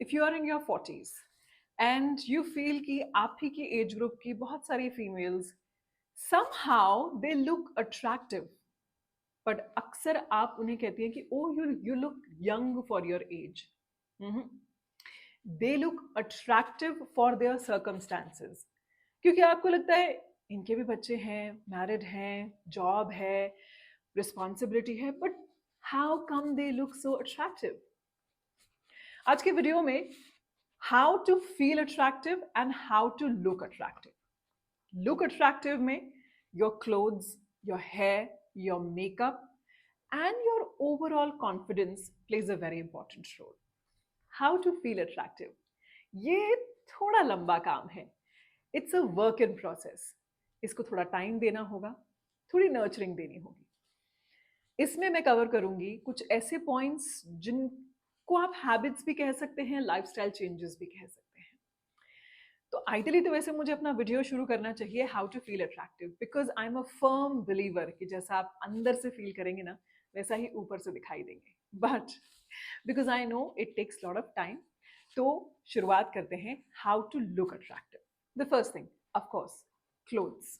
If you are in your 40s and you feel कि आप ही की एज ग्रुप की बहुत सारी females somehow they look attractive, but अक्सर आप उन्हें कहती हैं कि oh you look young for your age. They look attractive for their circumstances, क्योंकि आपको लगता है इनके भी बच्चे हैं, मैरिड हैं, जॉब है, रिस्पॉन्सिबिलिटी है, but how come they look so attractive. आज के वीडियो में how to feel attractive and how to look attractive. Look attractive में your clothes, your hair, your makeup and your overall confidence plays a very important role. How to feel attractive? ये थोड़ा लंबा काम है. It's a work in process. इसको थोड़ा time देना होगा, थोड़ी नर्चरिंग देनी होगी. इसमें मैं कवर करूंगी कुछ ऐसे पॉइंट्स जिनको आप हैबिट्स भी कह सकते हैं, लाइफस्टाइल चेंजेस भी कह सकते हैं. तो आइडियली तो वैसे मुझे अपना वीडियो शुरू करना चाहिए how to feel attractive, because I am a firm believer कि जैसा आप अंदर से फील करेंगे ना वैसा ही ऊपर से दिखाई देंगे. But because I know it takes lot of time, तो शुरुआत करते हैं how to look attractive. The first thing of course clothes.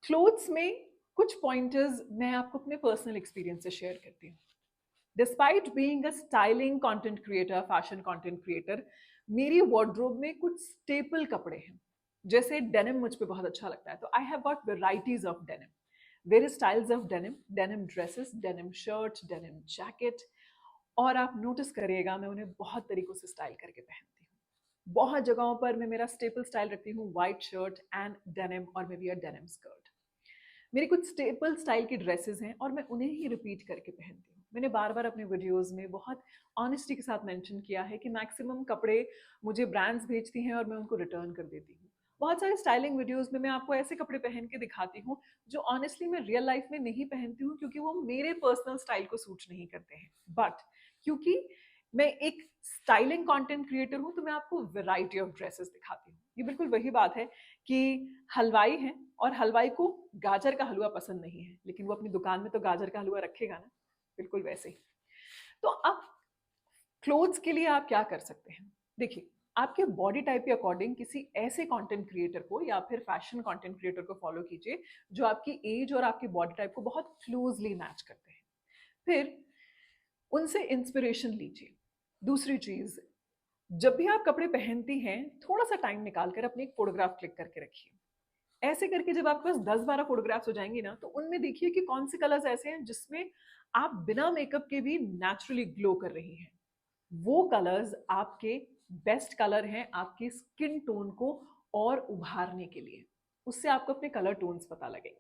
Clothes में कुछ पॉइंटर्स मैं आपको अपने पर्सनल एक्सपीरियंस से शेयर करती हूँ. Despite being a styling content creator, fashion content creator, मेरी वार्डरोब में कुछ स्टेपल कपड़े हैं. जैसे डेनिम मुझ पे बहुत अच्छा लगता है, तो I have got varieties of denim, various styles of denim, denim dresses, denim shirt, denim jacket. और आप नोटिस करिएगा मैं उन्हें बहुत तरीकों से स्टाइल करके पहनती हूँ. बहुत जगहों पर मैं मेरा स्टेपल स्टाइल रखती हूँ व्हाइट शर्ट एंड डेनिम और may be a denim skirt. मेरी कुछ स्टेपल स्टाइल की ड्रेसेस हैं और मैं उन्हें ही रिपीट करके पहनती हूँ. मैंने बार बार अपने वीडियोस में बहुत ऑनेस्टी के साथ मेंशन किया है कि मैक्सिमम कपड़े मुझे ब्रांड्स भेजती हैं और मैं उनको रिटर्न कर देती हूँ. बहुत सारे स्टाइलिंग वीडियोस में मैं आपको ऐसे कपड़े पहन के दिखाती हूँ जो ऑनेस्टली मैं रियल लाइफ में नहीं पहनती हूँ, क्योंकि वो मेरे पर्सनल स्टाइल को सूट नहीं करते हैं. बट क्योंकि मैं एक स्टाइलिंग कंटेंट क्रिएटर हूँ तो मैं आपको वैरायटी ऑफ ड्रेसेस दिखाती हूँ. ये बिल्कुल वही बात है कि हलवाई है और हलवाई को गाजर का हलवा पसंद नहीं है, लेकिन वो अपनी दुकान में तो गाजर का हलवा रखेगा ना. बिल्कुल वैसे ही. तो अब क्लोथ्स के लिए आप क्या कर सकते हैं. देखिए, आपके बॉडी टाइप के अकॉर्डिंग किसी ऐसे कंटेंट क्रिएटर को या फिर फैशन कंटेंट क्रिएटर को फॉलो कीजिए जो आपकी एज और आपकी बॉडी टाइप को बहुत क्लोजली मैच करते हैं. फिर उनसे इंस्पिरेशन लीजिए. दूसरी चीज, जब भी आप कपड़े पहनती हैं थोड़ा सा टाइम निकालकर अपनी एक फोटोग्राफ क्लिक करके रखिए. ऐसे करके जब आपके पास 10-12 फोटोग्राफ्स हो जाएंगी ना, तो उनमें देखिए कि कौन से कलर्स ऐसे हैं जिसमें आप बिना मेकअप के भी नेचुरली ग्लो कर रही हैं. वो कलर्स आपके बेस्ट कलर हैं आपकी स्किन टोन को और उभारने के लिए. उससे आपको अपने कलर टोन्स पता लगेंगे.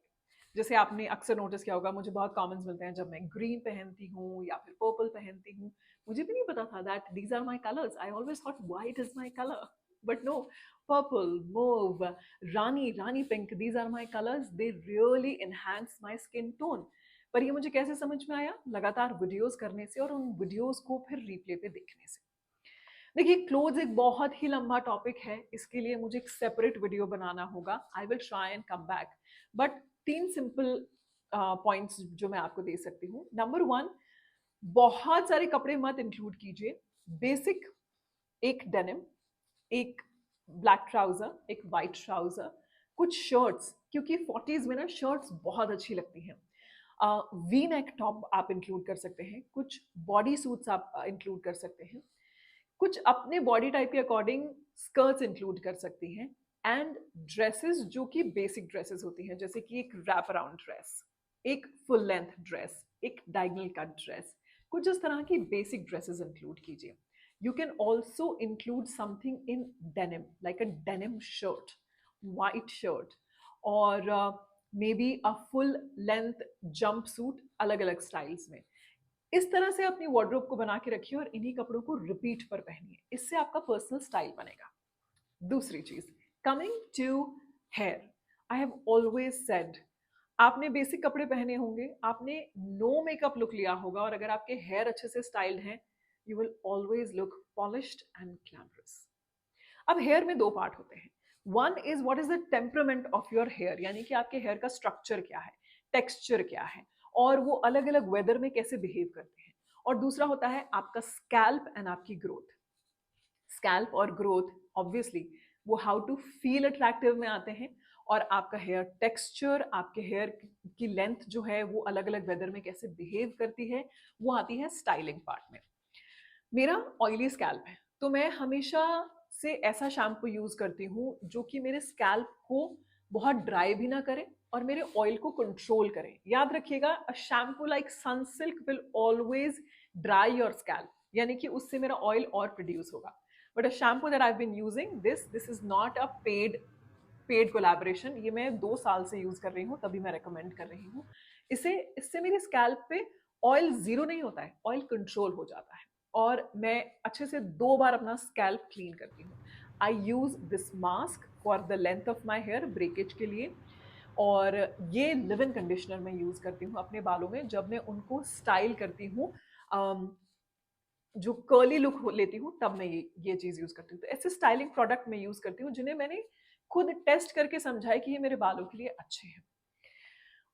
जैसे आपने अक्सर नोटिस किया होगा, मुझे बहुत कमेंट्स मिलते हैं जब मैं ग्रीन पहनती हूँ या फिर पर्पल पहनती हूँ. मुझे भी नहीं पता था that these are my colours. I always thought white is my colour, but no, purple, mauve, rani pink, these are my colors. They really enhance my skin tone. पर ये मुझे कैसे समझ में आया? लगातार वीडियोस करने से और उन वीडियोस को फिर रिप्ले पे देखने से. देखिए, क्लोथ्स एक बहुत ही लंबा टॉपिक है, इसके लिए मुझे एक सेपरेट वीडियो बनाना होगा. I will try and come back. But 3 simple points जो मैं आपको दे सकती हूँ. नंबर 1, बहुत सारे कपड़े मत इंक्लूड कीजिए. बेसिक एक डेनिम, एक ब्लैक ट्राउजर, एक वाइट ट्राउजर, कुछ शर्ट्स, क्योंकि 40s में ना शर्ट्स बहुत अच्छी लगती हैं. वी नेक टॉप आप इंक्लूड कर सकते हैं, कुछ बॉडी सूट्स आप इंक्लूड कर सकते हैं, कुछ अपने बॉडी टाइप के अकॉर्डिंग स्कर्ट्स इंक्लूड कर सकती हैं. एंड ड्रेसेस जो कि बेसिक ड्रेसेस होती हैं, जैसे कि एक रैप अराउंड ड्रेस, एक फुल लेंथ ड्रेस, एक डायगोनल कट ड्रेस, कुछ इस तरह की बेसिक ड्रेसेस इंक्लूड कीजिए. You can also include something in denim, like a denim shirt, white shirt, or maybe a full length jumpsuit, अलग अलग styles में. इस तरह से अपनी वार्डरोब को बना के रखिए और इन्हीं कपड़ों को रिपीट पर पहनिए. इससे आपका पर्सनल स्टाइल बनेगा. दूसरी चीज, coming to hair, I have always said, आपने बेसिक कपड़े पहने होंगे, आपने नो मेकअप लुक लिया होगा, और अगर आपके हेयर अच्छे से स्टाइल्ड हैं, you will always look polished and glamorous. अब हेयर में 2 पार्ट होते हैं. One is what is the temperament of your hair, यानी कि आपके हेयर का स्ट्रक्चर क्या है, टेक्सचर क्या है, और वो अलग अलग वेदर में कैसे बिहेव करते हैं. और दूसरा होता है आपका स्कैल्प एंड आपकी ग्रोथ. स्कैल्प और ग्रोथ ऑब्वियसली वो हाउ टू फील अट्रैक्टिव में आते हैं, और आपका हेयर टेक्सचर, आपके हेयर की लेंथ जो है वो अलग अलग वेदर में कैसे बिहेव करती है, वो आती है स्टाइलिंग पार्ट में। मेरा ऑयली स्कैल्प है, तो मैं हमेशा से ऐसा शैम्पू यूज करती हूँ जो कि मेरे स्कैल्प को बहुत ड्राई भी ना करे और मेरे ऑयल को कंट्रोल करे। याद रखिएगा, a shampoo like Sunsilk will always dry your scalp, यानी कि उससे मेरा ऑयल और प्रोड्यूस होगा। But a shampoo that I been using, this is not a paid collaboration, ये मैं 2 साल से यूज कर रही हूँ, तभी मैं रेकमेंड कर रही हूँ इसे। इससे मेरी स्कैल्प पे ऑयल जीरो नहीं होता है, ऑयल कंट्रोल हो जाता है, और मैं अच्छे से 2 बार अपना स्कैल्प क्लीन करती हूँ। I use this mask for the length of my hair, breakage के लिए, और ये लिव इन कंडीशनर मैं यूज करती हूँ अपने बालों में जब मैं उनको स्टाइल करती हूँ। जो कर्ली लुक लेती हूँ तब मैं ये चीज यूज करती हूँ। तो ऐसे स्टाइलिंग प्रोडक्ट मैं यूज करती हूँ जिन्हें मैंने खुद टेस्ट करके समझा है कि ये मेरे बालों के लिए अच्छे हैं।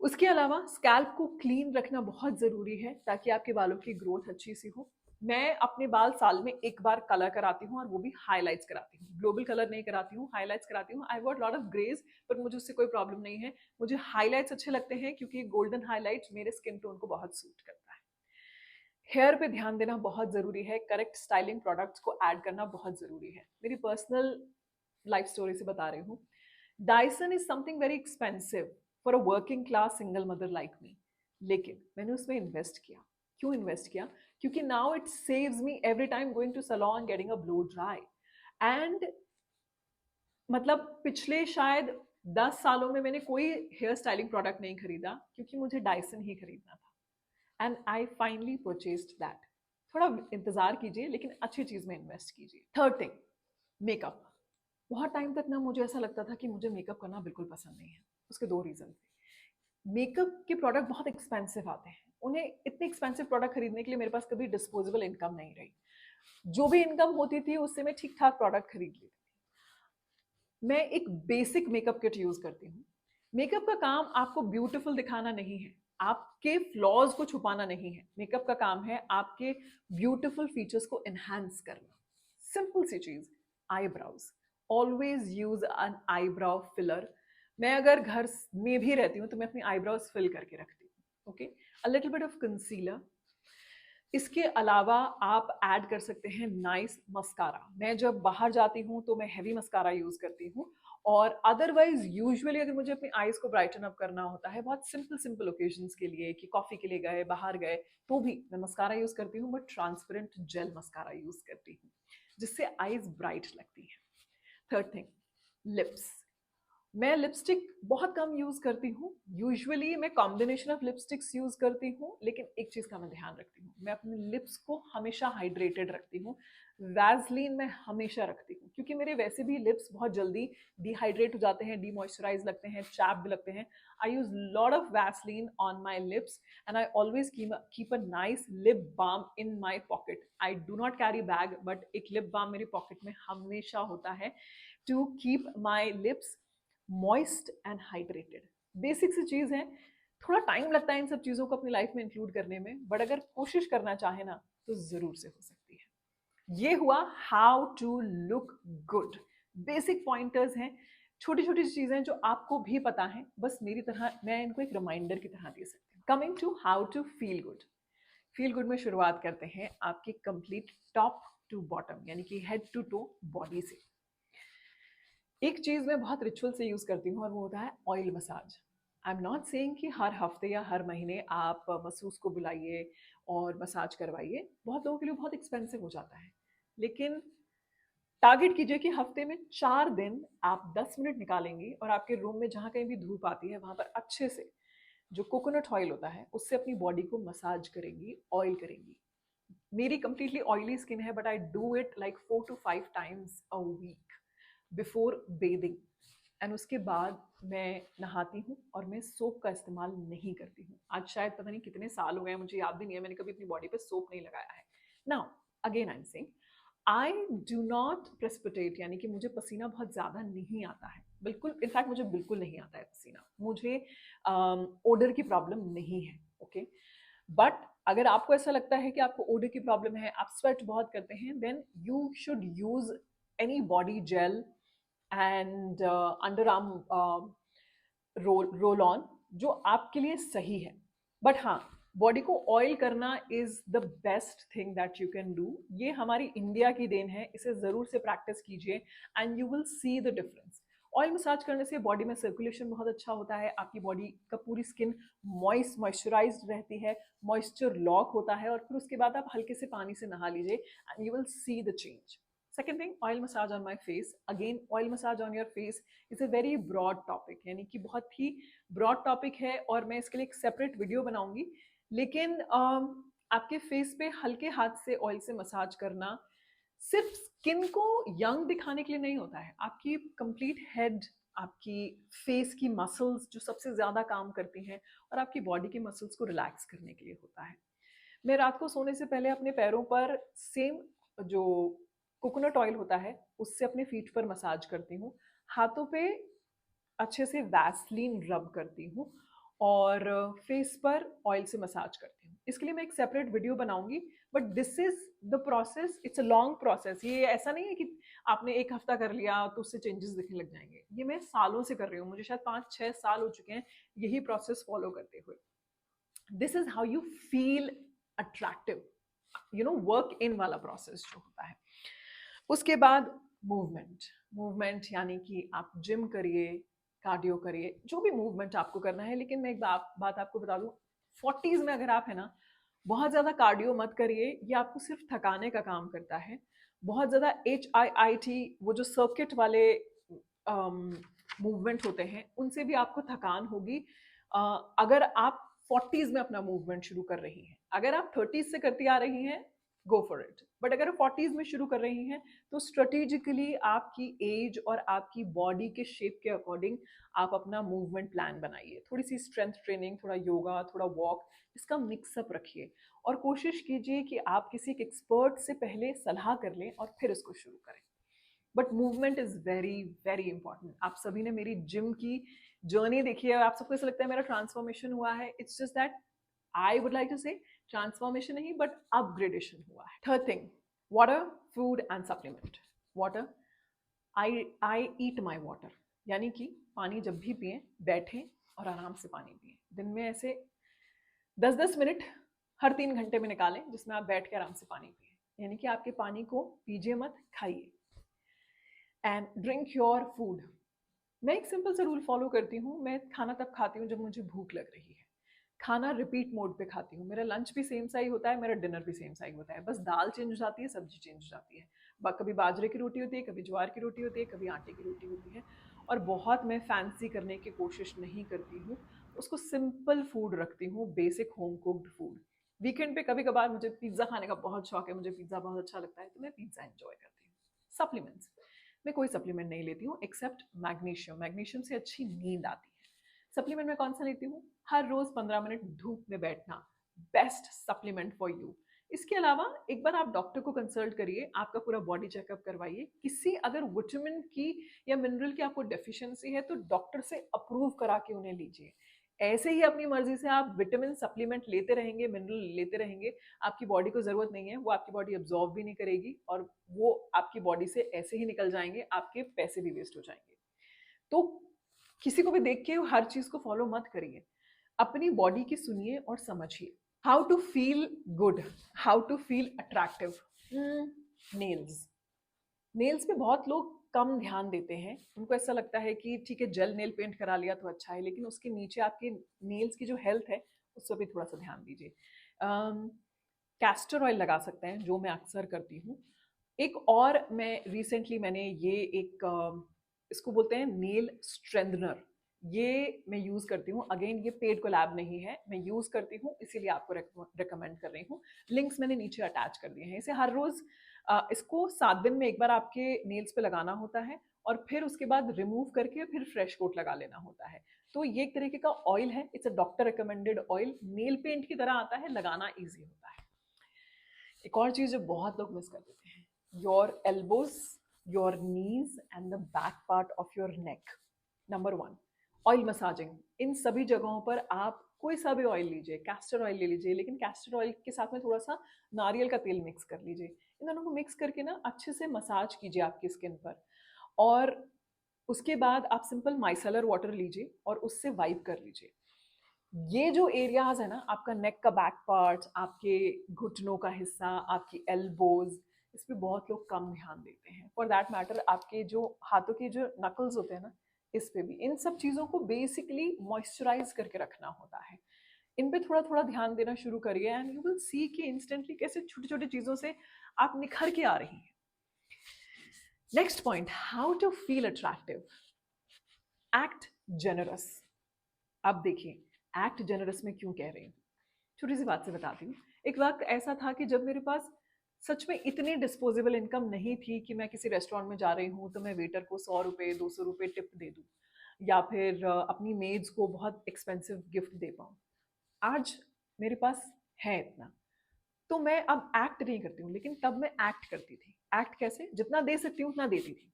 उसके अलावा स्कैल्प को क्लीन रखना बहुत जरूरी है ताकि आपके बालों की ग्रोथ अच्छी सी हो। मैं अपने बाल साल में एक बार कलर कराती हूँ, और वो भी हाईलाइट्स कराती हूँ। ग्लोबल कलर नहीं कराती हूँ, हाईलाइट्स कराती हूँ। I got lot of greys, पर मुझे उससे कोई प्रॉब्लम नहीं है। मुझे हाईलाइट्स अच्छे लगते हैं क्योंकि गोल्डन हाईलाइट्स मेरे स्किन टोन को बहुत सूट करता है। हेयर पे ध्यान देना बहुत जरूरी है, करेक्ट स्टाइलिंग प्रोडक्ट्स को ऐड करना बहुत जरूरी है। मेरी पर्सनल लाइफ स्टोरी से बता रही हूँ। Dyson is something very expensive for a working class single mother like me, लेकिन मैंने उसमें इन्वेस्ट किया। क्यों इन्वेस्ट किया? क्योंकि now it saves me every time going to salon getting a blow dry. And मतलब पिछले शायद 10 सालों में मैंने कोई हेयर स्टाइलिंग प्रोडक्ट नहीं खरीदा क्योंकि मुझे डायसन ही खरीदना था। And I finally purchased that. थोड़ा इंतजार कीजिए, लेकिन अच्छी चीज में इन्वेस्ट कीजिए। Third thing, makeup. बहुत टाइम तक ना मुझे ऐसा लगता था कि मुझे मेकअप करना बिल्कुल पसंद नहीं है। उसके 2 रीजन थे। मेकअप के प्रोडक्ट बहुत एक्सपेंसिव आते हैं, उन्हें इतने एक्सपेंसिव प्रोडक्ट खरीदने के लिए मेरे पास कभी डिस्पोजेबल इनकम नहीं रही। जो भी इनकम होती थी उससे मैं ठीक ठाक प्रोडक्ट खरीद लेती थी। मैं एक बेसिक मेकअप किट यूज करती हूँ। मेकअप का काम आपको ब्यूटीफुल दिखाना नहीं है, आपके फ्लॉज को छुपाना नहीं है। मेकअप का काम है आपके ब्यूटीफुल फीचर्स को एनहांस करना। सिंपल सी चीज, eyebrows. Always use N eyebrow filler. मैं अगर घर में भी रहती हूँ तो मैं अपनी आईब्राउज फिल करके रखती हूँ। Okay, a little bit of concealer. इसके अलावा आप ऐड कर सकते हैं नाइस मस्कारा। मैं जब बाहर जाती हूँ तो मैं हैवी मस्कारा यूज करती हूँ, और अदरवाइज यूजुअली अगर मुझे अपनी आईज को ब्राइटन अप करना होता है बहुत सिंपल सिंपल ओकेजन्स के लिए, कि कॉफी के लिए गए, बाहर गए, तो भी मैं मस्कारा यूज करती हूँ, but transparent gel mascara use करती हूँ जिससे आईज ब्राइट लगती है। Third thing, lips. मैं लिपस्टिक बहुत कम यूज करती हूँ। यूजुअली मैं कॉम्बिनेशन ऑफ लिपस्टिक्स यूज करती हूँ, लेकिन एक चीज का मैं ध्यान रखती हूँ, मैं अपने लिप्स को हमेशा हाइड्रेटेड रखती हूँ। वैसलीन मैं हमेशा रखती हूँ क्योंकि मेरे वैसे भी लिप्स बहुत जल्दी डिहाइड्रेट हो जाते हैं, डीमॉइस्चराइज लगते हैं, चैप्ड लगते हैं। I use lot of Vaseline on my lips, and I always keep a nice lip balm in my pocket. I do not carry bag, but एक लिप बाम मेरी पॉकेट में हमेशा होता है to keep my lips moist and hydrated. Basic सी चीज है, थोड़ा टाइम लगता है इन सब चीजों को अपनी लाइफ में इंक्लूड करने में, बट अगर कोशिश करना चाहे ना तो जरूर से हो सकती है। ये हुआ how to look good. Basic pointers हैं, छोटी छोटी चीजें जो आपको भी पता है, बस मेरी तरह मैं इनको एक रिमाइंडर की तरह दे सकती हूँ। Coming to how to feel good. Feel good में शुरुआत करते हैं आपकी कंप्लीट टॉप टू बॉटम, यानी कि हेड टू टो बॉडी से। एक चीज मैं बहुत रिचुअल से यूज करती हूँ और वो होता है oil massage. I am not saying कि हर हफ्ते या हर महीने आप मसूस को बुलाइए और मसाज करवाइए, बहुत लोगों के लिए बहुत एक्सपेंसिव हो जाता है। लेकिन टारगेट कीजिए कि हफ्ते में 4 दिन आप 10 मिनट निकालेंगे और आपके रूम में जहाँ कहीं भी धूप आती है वहां पर अच्छे से जो कोकोनट ऑयल होता है उससे अपनी बॉडी को मसाज करेंगी, ऑयल करेंगी। मेरी कंप्लीटली ऑयली स्किन है, but I do it like 4 to 5 times a week before bathing. And उसके बाद मैं नहाती हूँ और मैं सोप का इस्तेमाल नहीं करती हूँ। आज शायद पता नहीं कितने साल हो गए, मुझे याद भी नहीं है, मैंने कभी अपनी बॉडी पे सोप नहीं लगाया है। Now again I am saying, I do not precipitate, यानी कि मुझे पसीना बहुत ज़्यादा नहीं आता है, बिल्कुल। इनफैक्ट मुझे बिल्कुल नहीं आता है पसीना। मुझे ओडर की प्रॉब्लम नहीं है, ओके। बट अगर आपको ऐसा लगता है कि आपको ओडर की प्रॉब्लम है, आप स्वेट बहुत करते हैं, then you should use any body gel and underarm roll on जो आपके लिए सही है। बट हाँ, बॉडी को ऑयल करना is the best thing that you can do. ये हमारी इंडिया की देन है, इसे जरूर से प्रैक्टिस कीजिए and you will see the difference. Oil massage करने से बॉडी में सर्कुलेशन बहुत अच्छा होता है, आपकी बॉडी का पूरी स्किन मॉइस्चराइज्ड रहती है, मॉइस्चर लॉक होता है, और फिर उसके बाद आप हल्के से पानी से नहा लीजिए and you will see the change. Second thing, oil massage on my face. Again, oil massage on your face is a very broad topic, यानी कि बहुत ही ब्रॉड टॉपिक है और मैं इसके लिए एक सेपरेट वीडियो बनाऊंगी। लेकिन आपके फेस पे हल्के हाथ से ऑयल से मसाज करना सिर्फ स्किन को यंग दिखाने के लिए नहीं होता है, आपकी कंप्लीट हेड, आपकी फेस की मसल्स जो सबसे ज्यादा काम करती हैं, और आपकी बॉडी की मसल्स को रिलैक्स करने के लिए होता है। मैं रात को सोने से पहले अपने पैरों पर सेम जो कोकोनट ऑयल होता है उससे अपने फीट पर मसाज करती हूँ, हाथों पे अच्छे से वैसलीन रब करती हूँ, और फेस पर ऑयल से मसाज करती हूँ। इसके लिए मैं एक सेपरेट वीडियो बनाऊंगी, but this is the process, it's a long process. ये ऐसा नहीं है कि आपने एक हफ्ता कर लिया तो उससे चेंजेस दिखने लग जाएंगे। ये मैं सालों से कर रही हूँ, मुझे शायद 5-6 साल हो चुके हैं यही प्रोसेस फॉलो करते हुए। This is how you feel attractive, you know, work in वाला प्रोसेस जो होता है। उसके बाद मूवमेंट। मूवमेंट यानी कि आप जिम करिए, कार्डियो करिए, जो भी मूवमेंट आपको करना है। लेकिन मैं एक बात आपको बता दूं, 40s में अगर आप है ना, बहुत ज्यादा कार्डियो मत करिए, ये आपको सिर्फ थकाने का काम करता है। बहुत ज्यादा HIIT, वो जो सर्किट वाले मूवमेंट होते हैं, उनसे भी आपको थकान होगी। अगर आप 40s में अपना मूवमेंट शुरू कर रही हैं, अगर आप 30s से करती आ रही हैं, गो फॉर इट। बट अगर 40s में शुरू कर रही हैं तो स्ट्रेटेजिकली आपकी एज और आपकी बॉडी के शेप के अकॉर्डिंग आप अपना मूवमेंट प्लान बनाइए। थोड़ी सी स्ट्रेंथ ट्रेनिंग, थोड़ा योगा, थोड़ा वॉक, इसका मिक्सअप रखिए, और कोशिश कीजिए कि आप किसी एक एक्सपर्ट से पहले सलाह कर लें और फिर इसको शुरू करें। But movement is very very important. आप सभी ने मेरी जिम की जर्नी देखी है, आप सबको ऐसा लगता है मेरा ट्रांसफॉर्मेशन हुआ है। It's just that I would like to say transformation नहीं, बट अपग्रेडेशन हुआ है। Third thing, water, food and supplement. Water, I eat my water, यानी कि पानी जब भी पिए, बैठें और आराम से पानी पिए। दिन में ऐसे 10-10 मिनट हर 3 घंटे में निकालें जिसमें आप बैठ के आराम से पानी पिए, यानी कि आपके पानी को पीजिए मत, खाइए। And drink your food. मैं एक सिंपल सा रूल फॉलो करती हूँ, मैं खाना तब खाती हूँ जब मुझे भूख लग रही है। खाना रिपीट मोड पे खाती हूँ, मेरा लंच भी सेम सा ही होता है, मेरा डिनर भी सेम सा ही होता है, बस दाल चेंज हो जाती है, सब्जी चेंज हो जाती है। कभी बाजरे की रोटी होती है, कभी ज्वार की रोटी होती है, कभी आटे की रोटी होती है। और बहुत मैं फैंसी करने की कोशिश नहीं करती हूँ, उसको सिंपल फूड रखती हूँ, basic home cooked food. Weekend पे कभी कभार मुझे पिज्ज़ा खाने का बहुत शौक है, मुझे पिज्ज़ा बहुत अच्छा लगता है, तो मैं पिज्ज़ा एंजॉय करती हूँ। सप्लीमेंट्स, मैं कोई सप्लीमेंट नहीं लेती हूँ एक्सेप्ट मैग्नीशियम। मैग्नीशियम से अच्छी नींद आती है। सप्लीमेंट में कौन सा लेती हूँ? हर रोज 15 मिनट धूप में बैठना, बेस्ट सप्लीमेंट फॉर यू। इसके अलावा एक बार आप डॉक्टर को कंसल्ट करिए, आपका पूरा बॉडी चेकअप करवाइए। किसी अगर विटामिन की या मिनरल की आपको डेफिशिएंसी है तो डॉक्टर से अप्रूव करा के उन्हें लीजिए। ऐसे ही अपनी मर्जी से आप विटामिन सप्लीमेंट लेते रहेंगे, मिनरल लेते रहेंगे, आपकी बॉडी को जरूरत नहीं है, वो आपकी बॉडी अब्जॉर्व भी नहीं करेगी, और वो आपकी बॉडी से ऐसे ही निकल जाएंगे, आपके पैसे भी वेस्ट हो जाएंगे। तो किसी को भी देख के हर चीज को फॉलो मत करिए, अपनी बॉडी की सुनिए और समझिए। How to feel good, how to feel attractive. Nails, nails पे बहुत लोग कम ध्यान देते हैं। उनको ऐसा लगता है कि ठीक है, जेल नेल पेंट करा लिया तो अच्छा है, लेकिन उसके नीचे आपके नेल्स की जो हेल्थ है उस पर भी थोड़ा सा ध्यान दीजिए। कैस्टर ऑयल लगा सकते हैं, जो मैं अक्सर करती हूँ। एक और मैं रिसेंटली मैंने ये एक इसको बोलते हैं नेल स्ट्रेंथनर, ये मैं यूज करती हूँ। अगेन ये पेड कोलैब नहीं है, मैं यूज करती हूँ इसीलिए आपको रिकमेंड कर रही हूँ। लिंक्स मैंने नीचे अटैच कर दिए हैं। इसे हर रोज इसको 7 दिन में एक बार आपके नेल्स पे लगाना होता है, और फिर उसके बाद रिमूव करके फिर फ्रेश कोट लगा लेना होता है। तो ये एक तरीके का ऑयल है, it's a doctor recommended oil, nail paint की तरह आता है, लगाना ईजी होता है। एक और चीज जो बहुत लोग मिस कर देते हैं, your elbows, your knees and the back part of your neck. Number 1, oil massaging. इन सभी जगहों पर आप कोई सा भी ऑयल लीजिए, कैस्टर ऑयल ले लीजिए, लेकिन कैस्टर ऑयल के साथ में थोड़ा सा नारियल का तेल मिक्स कर लीजिए। इन दोनों को मिक्स करके ना अच्छे से मसाज कीजिए आपकी स्किन पर, और उसके बाद आप सिंपल माइसेलर वाटर लीजिए और उससे वाइप कर लीजिए। ये जो एरियाज है ना, आपका नेक का बैक पार्ट, आपके घुटनों का हिस्सा, आपकी एल्बोज, इस पे बहुत लोग कम ध्यान देते हैं। फॉर दैट मैटर आपके जो हाथों के जो नकल्स होते हैं ना, इस पे भी, इन सब चीज़ों को बेसिकली मॉइस्चराइज करके रखना होता है। इन पे थोड़ा थोड़ा ध्यान देना शुरू करिए एंड यू विल सी कि इंस्टेंटली कैसे छोटी छोटी चीज़ों से आप निखर के आ रही हैं। Next point, how to feel attractive. Act generous. अब देखिए, एक्ट जेनरस में क्यों कह रही हूँ, छोटी सी बात से बताती हूँ। एक वक्त ऐसा था कि जब मेरे पास सच में इतनी डिस्पोजेबल इनकम नहीं थी कि मैं किसी रेस्टोरेंट में जा रही हूँ तो मैं वेटर को 100 रुपये 200 रुपये टिप दे दूँ, या फिर अपनी मेड्स को बहुत एक्सपेंसिव गिफ्ट दे पाऊँ। आज मेरे पास है इतना, तो मैं अब एक्ट नहीं करती हूँ, लेकिन तब मैं एक्ट करती थी। एक्ट कैसे? जितना दे सकती हूँ उतना देती थी।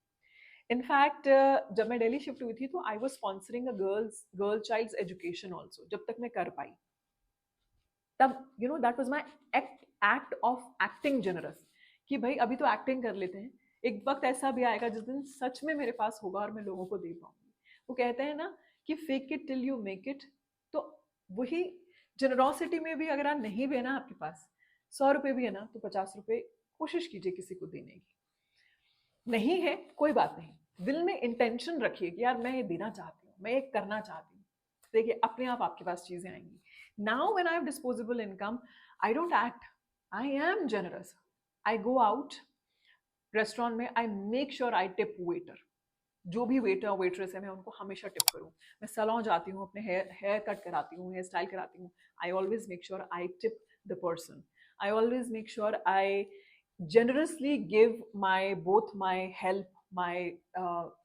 इनफैक्ट जब मैं दिल्ली शिफ्ट हुई थी तो I was sponsoring a girl child's education also, जब तक मैं कर पाई। तब you know that was my act of acting generous, कि भाई अभी तो एक्टिंग कर लेते हैं, एक वक्त ऐसा भी आएगा जिस दिन सच में मेरे पास होगा और मैं लोगों को दे पाऊंगी। वो कहते हैं ना कि fake it till you make it. तो वही जनरोसिटी में भी, अगर आप नहीं भी है ना आपके पास 100 रुपये भी है ना, तो 50 रुपये कोशिश कीजिए किसी को देने की। नहीं है कोई बात नहीं, दिल में इंटेंशन रखिए कि यार मैं ये देना चाहती हूँ, मैं ये करना चाहती हूँ। देखिए अपने आप आपके पास चीजें आएंगी। Now when I have disposable income, I don't act, I am generous. I go out restaurant में, I make sure I tip waiter. जो भी वेटर वेटरेस है मैं उनको हमेशा टिप करूँ। मैं सैलून जाती हूँ, अपने हेयर कट कराती हूँ, हेयर स्टाइल कराती हूँ, I always make sure I tip the person. I always make sure I generously give both my help, my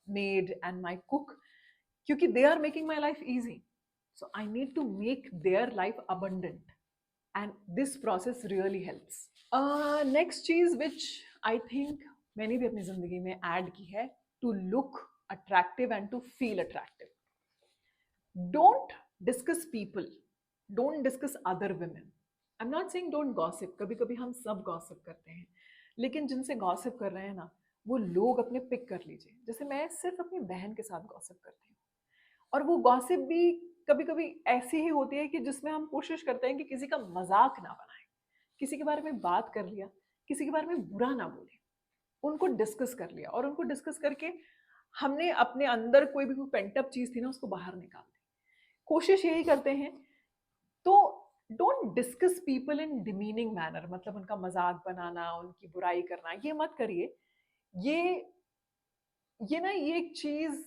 maid and my cook, क्योंकि they are making my life easy, so I need to make their life abundant, and this process really helps. Next चीज which I think मैंने भी अपनी जिंदगी में add की है, to look attractive and to feel attractive. Don't discuss people, don't discuss other women. I'm not saying don't gossip, कभी कभी हम सब गॉसिप करते हैं, लेकिन जिनसे गॉसिप कर रहे हैं ना, वो लोग अपने पिक कर लीजिए। जैसे मैं सिर्फ अपनी बहन के साथ गॉसिप करती हूँ, और वो गॉसिप भी कभी कभी ऐसी ही होती है कि जिसमें हम कोशिश करते हैं कि किसी का मजाक ना बनाए, किसी के बारे में बात कर लिया, किसी के बारे में बुरा ना बोले, उनको डिस्कस कर लिया, और उनको डिस्कस करके हमने अपने अंदर कोई भी पेंटअप चीज थी ना उसको बाहर निकाल दी। कोशिश यही करते हैं। तो don't discuss people in demeaning manner, मतलब उनका मजाक बनाना, उनकी बुराई करना, ये मत करिए। ये ना ये एक चीज,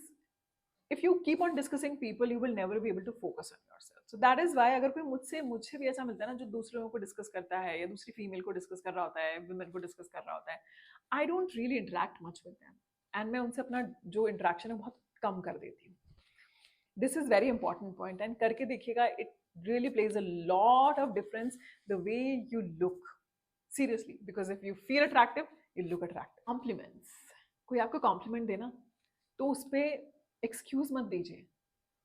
if you keep on discussing people you will never be able to focus on yourself. So that is why अगर कोई मुझसे भी ऐसा मिलता है ना जो दूसरे लोगों को डिस्कस करता है या दूसरी फीमेल को डिस्कस कर रहा होता है, वुमेन को डिस्कस कर रहा होता है, I don't really interact much with them, and मैं उनसे अपना जो इंटरेक्शन है बहुत कम कर देती हूँ। This is very important point, and करके देखिएगा, it really plays a lot of difference the way you look, seriously, because if you feel attractive you look attractive. Compliments, कोई आपको कॉम्प्लीमेंट देना तो उस पर एक्सक्यूज मत दीजिए,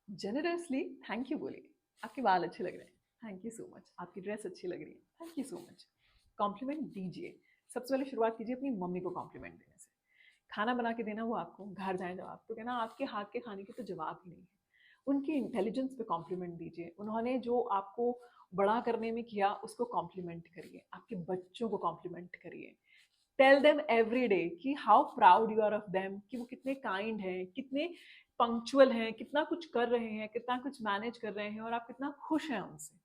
जेनरसली थैंक यू बोलिए। आपके बाल अच्छे लग रहे हैं, थैंक यू सो मच। आपकी ड्रेस अच्छी लग रही है, thank you so much. Compliment दीजिए। सबसे पहले शुरुआत कीजिए अपनी मम्मी को कॉम्प्लीमेंट देने से। खाना बना के देना वो आपको, घर जाए जब आप तो कहना आपके हाथ के खाने की तो जवाब ही नहीं है। उनकी इंटेलिजेंस पे कॉम्प्लीमेंट दीजिए, उन्होंने जो आपको बड़ा करने में किया उसको कॉम्प्लीमेंट करिए। आपके बच्चों को कॉम्प्लीमेंट करिए। टेल देम एवरी डे कि how proud you are of them, कि वो कितने काइंड हैं, कितने पंक्चुअल हैं, कितना कुछ कर रहे हैं, कितना कुछ मैनेज कर रहे हैं, और आप कितना खुश हैं उनसे।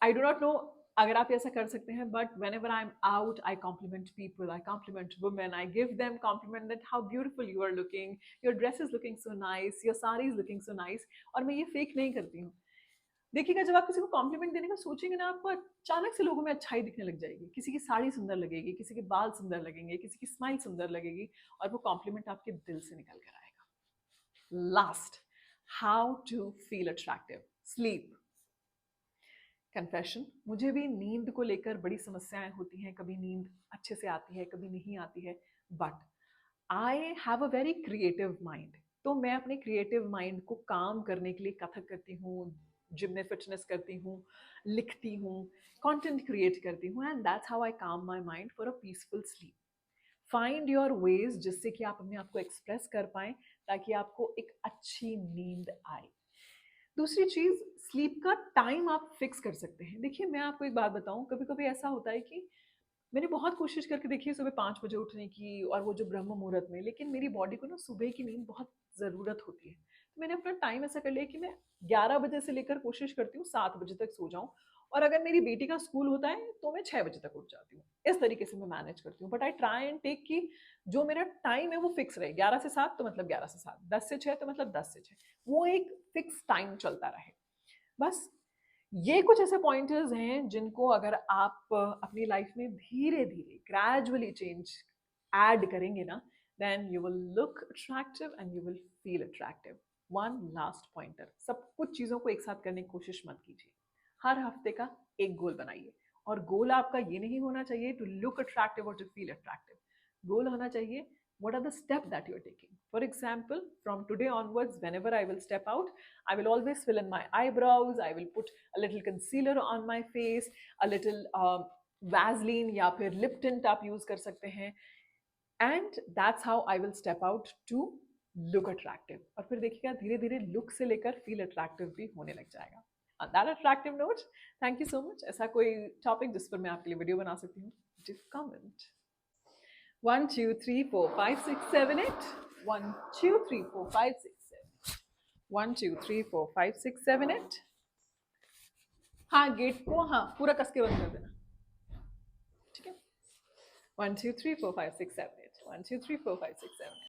आई डो नॉट नो अगर आप ऐसा कर सकते हैं, but whenever I am out I compliment people, I compliment women, I give them compliment that how beautiful you are looking, your dress is looking so nice, your sari is looking so nice. और मैं ये fake नहीं करती हूँ। देखिएगा जब आप किसी को कॉम्प्लीमेंट देने का सोचेंगे ना, आपको अचानक से लोगों में अच्छाई दिखने लग जाएगी। किसी की साड़ी सुंदर लगेगी, किसी के बाल सुंदर लगेंगे, किसी की स्माइल सुंदर लगेगी, और वो कॉम्प्लीमेंट आपके दिल से निकल कर आएगा। Last, how to feel attractive. Sleep. Confession, मुझे भी नींद को लेकर बड़ी समस्याएं होती हैं, कभी नींद अच्छे से आती है, कभी नहीं आती है, but I have a very creative mind. तो मैं अपने क्रिएटिव माइंड को काम करने के लिए कथक करती हूँ, जिम में फिटनेस करती हूँ, लिखती हूँ, कंटेंट क्रिएट करती हूँ, एंड दैट्स हाउ आई काम my mind for a peaceful sleep. Find your ways जिससे कि आप अपने आप को एक्सप्रेस कर पाएं, ताकि आपको एक अच्छी नींद आए. दूसरी चीज, स्लीप का टाइम आप फिक्स कर सकते हैं. देखिए मैं आपको एक बात बताऊं, कभी कभी ऐसा होता है कि मैंने बहुत कोशिश करके देखी है सुबह 5 बजे उठने की, और वो जो ब्रह्म मुहूर्त में, लेकिन मेरी बॉडी को ना सुबह की नींद बहुत ज़रूरत होती है. तो मैंने अपना टाइम ऐसा कर लिया कि मैं 11 बजे से लेकर कोशिश करती हूँ 7 बजे तक सो जाऊँ, और अगर मेरी बेटी का स्कूल होता है तो मैं 6 बजे तक उठ जाती हूँ. इस तरीके से मैं मैनेज करती हूँ. But I try and take कि जो मेरा टाइम है वो फिक्स रहे. 11 से 7 तो मतलब 11 से 7, 10 से 6 तो मतलब 10 से 6, वो एक फिक्स टाइम चलता रहे. बस ये कुछ ऐसे पॉइंटर्स हैं जिनको अगर आप अपनी लाइफ में धीरे धीरे ग्रेजुअली चेंज ऐड करेंगे ना, then you will look attractive and you will feel attractive. One last pointer, सब कुछ चीज़ों को एक साथ करने की कोशिश मत कीजिए. हर हफ्ते का एक गोल बनाइए, और गोल आपका ये नहीं होना चाहिए टू लुक अट्रैक्टिव और टू फील अट्रैक्टिव. गोल होना चाहिए, what are the steps that you're taking. For example, from today onwards, whenever I will step out, I will always fill in my eyebrows, I will put a little concealer on my face, a little Vaseline या फिर lip tint आप use कर सकते हैं, and that's how I will step out to look attractive. और फिर देखिएगा धीरे धीरे look से लेकर feel attractive भी होने लग जाएगा. On that attractive note, thank you so much. ऐसा कोई topic जिस पर मैं आपके लिए वीडियो बना सकती हूँ, just comment. 1 2 3 4 5 6 7 8. 1 2 3 4 5 6 7. 1 2 3 4 5 6 7 8. हाँ, गेट को हाँ पूरा कस के बंद कर देना. ठीक है. 1 2 3 4 5 6 7 8. 1 2 3 4 5 6 7 8.